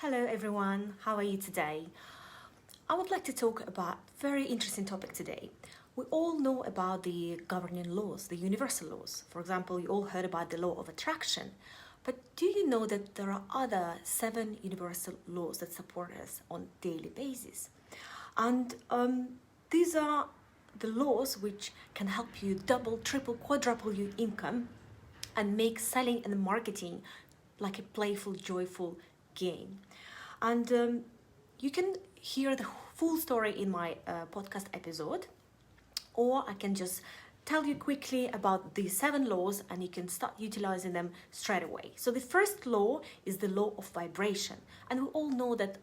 Hello everyone, how are you today? I would like to talk about a very interesting topic today. We all know about the governing laws, the universal laws. For example, you all heard about the law of attraction. But do you know that there are other 7 universal laws that support us on a daily basis? And these are the laws which can help you double, triple, quadruple your income and make selling and marketing like a playful, joyful game. And you can hear the full story in my podcast episode, or I can just tell you quickly about the 7 laws and you can start utilizing them straight away. So the first law is the law of vibration. And we all know that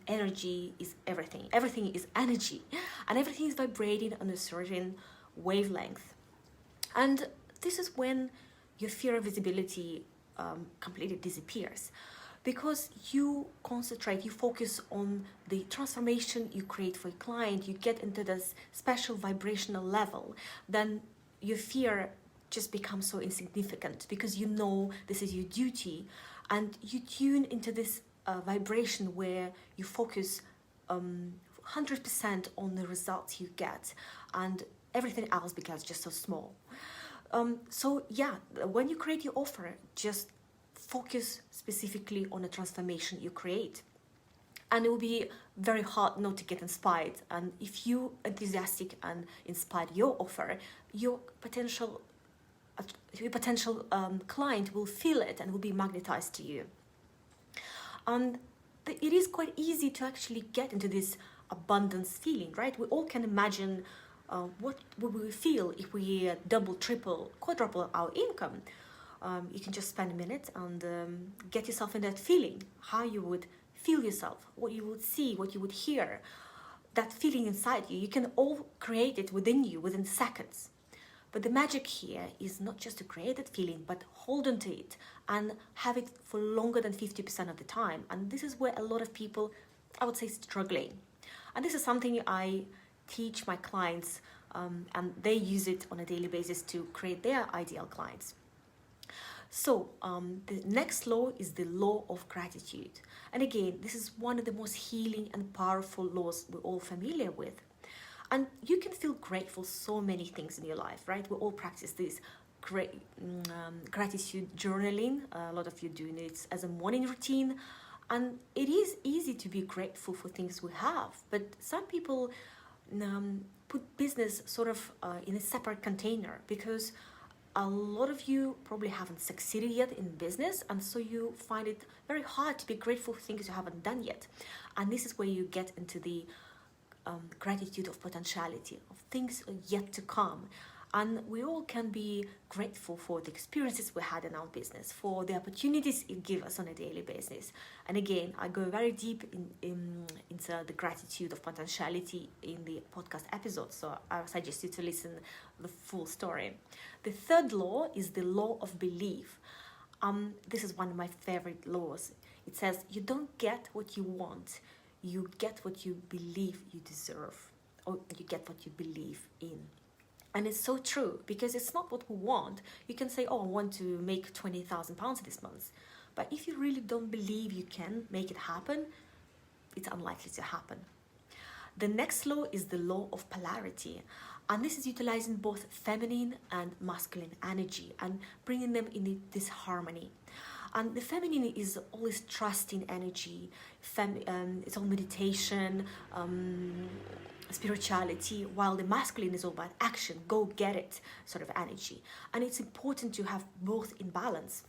energy is everything. Everything is energy and everything is vibrating on a certain wavelength. And this is when your fear of visibility completely disappears, because you concentrate, you focus on the transformation you create for your client. You get into this special vibrational level, then your fear just becomes so insignificant because you know this is your duty, and you tune into this vibration where you focus 100% on the results you get, and everything else becomes just so small. When you create your offer, just focus specifically on the transformation you create. And it will be very hard not to get inspired. And if you enthusiastic and inspired your offer, your potential client will feel it and will be magnetized to you. And it is quite easy to actually get into this abundance feeling, right? We all can imagine what would we feel if we double, triple, quadruple our income. You can just spend a minute and get yourself in that feeling, how you would feel yourself, what you would see, what you would hear, that feeling inside you. You can all create it within you within seconds. But the magic here is not just to create that feeling, but hold on to it and have it for longer than 50% of the time. And this is where a lot of people, I would say, struggling. And this is something I teach my clients, and they use it on a daily basis to create their ideal clients. So the next law is the law of gratitude. And again, this is one of the most healing and powerful laws we're all familiar with. And you can feel grateful for so many things in your life, right? We all practice this gratitude journaling. A lot of you doing it as a morning routine. And it is easy to be grateful for things we have. But some people put business sort of in a separate container, because a lot of you probably haven't succeeded yet in business, and so you find it very hard to be grateful for things you haven't done yet. And this is where you get into the gratitude of potentiality, of things yet to come. And we all can be grateful for the experiences we had in our business, for the opportunities it gives us on a daily basis. And again, I go very deep into the gratitude of potentiality in the podcast episode, so I suggest you to listen the full story. The third law is the law of belief. This is one of my favorite laws. It says you don't get what you want, you get what you believe you deserve, or you get what you believe in. And it's so true, because it's not what we want. You can say, oh, I want to make £20,000 this month. But if you really don't believe you can make it happen, it's unlikely to happen. The next law is the law of polarity. And this is utilizing both feminine and masculine energy and bringing them in this harmony. And the feminine is always trusting energy, it's all meditation, spirituality, while the masculine is all about action, go get it sort of energy. And it's important to have both in balance.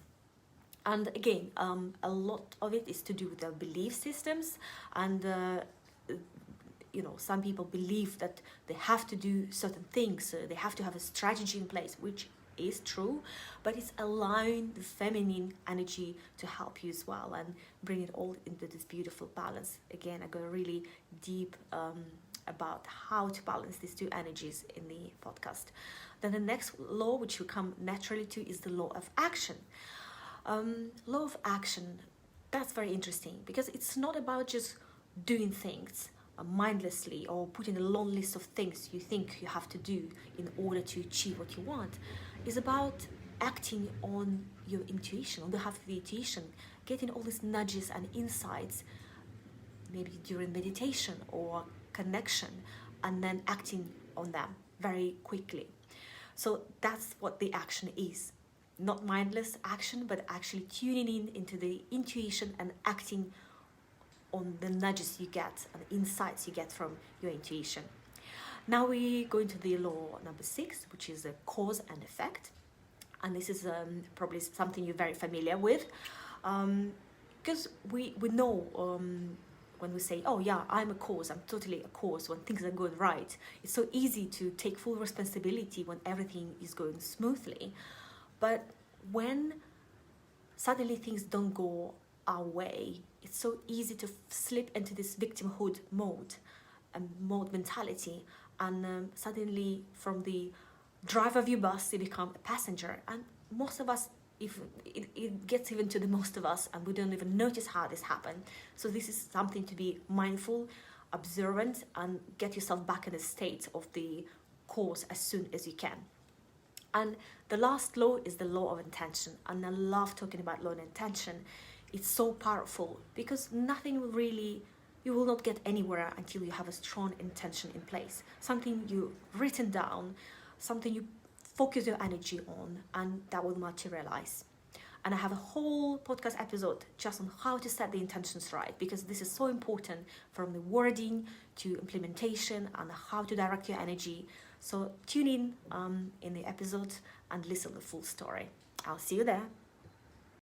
And again, a lot of it is to do with their belief systems. And some people believe that they have to do certain things, they have to have a strategy in place, which is true, but it's allowing the feminine energy to help you as well and bring it all into this beautiful balance. Again, I go really deep about how to balance these two energies in the podcast. Then the next law, which we come naturally to, is the law of action. Law of action, that's very interesting, because it's not about just doing things mindlessly or putting a long list of things you think you have to do in order to achieve what you want. It's about acting on your intuition, on behalf of the intuition, getting all these nudges and insights, maybe during meditation or connection, and then acting on them very quickly. So that's what the action is. Not mindless action, but actually tuning in into the intuition and acting on the nudges you get and insights you get from your intuition. Now we go into the law number 6, which is a cause and effect. And this is probably something you're very familiar with, because we know when we say, oh yeah, I'm a cause, I'm totally a cause when things are going right. It's so easy to take full responsibility when everything is going smoothly. But when suddenly things don't go our way, it's so easy to slip into this victimhood mode and mentality, and suddenly from the driver of your bus you become a passenger. And most of us, if it gets even to the most of us, and we don't even notice how this happened. So this is something to be mindful, observant, and get yourself back in a state of the course as soon as you can. And the last law is the law of intention. And I love talking about law of intention. It's so powerful because nothing will really, you will not get anywhere until you have a strong intention in place. Something you written down, something you focus your energy on, and that will materialize. And I have a whole podcast episode just on how to set the intentions right, because this is so important, from the wording to implementation and how to direct your energy. So tune in the episode and listen to the full story. I'll see you there.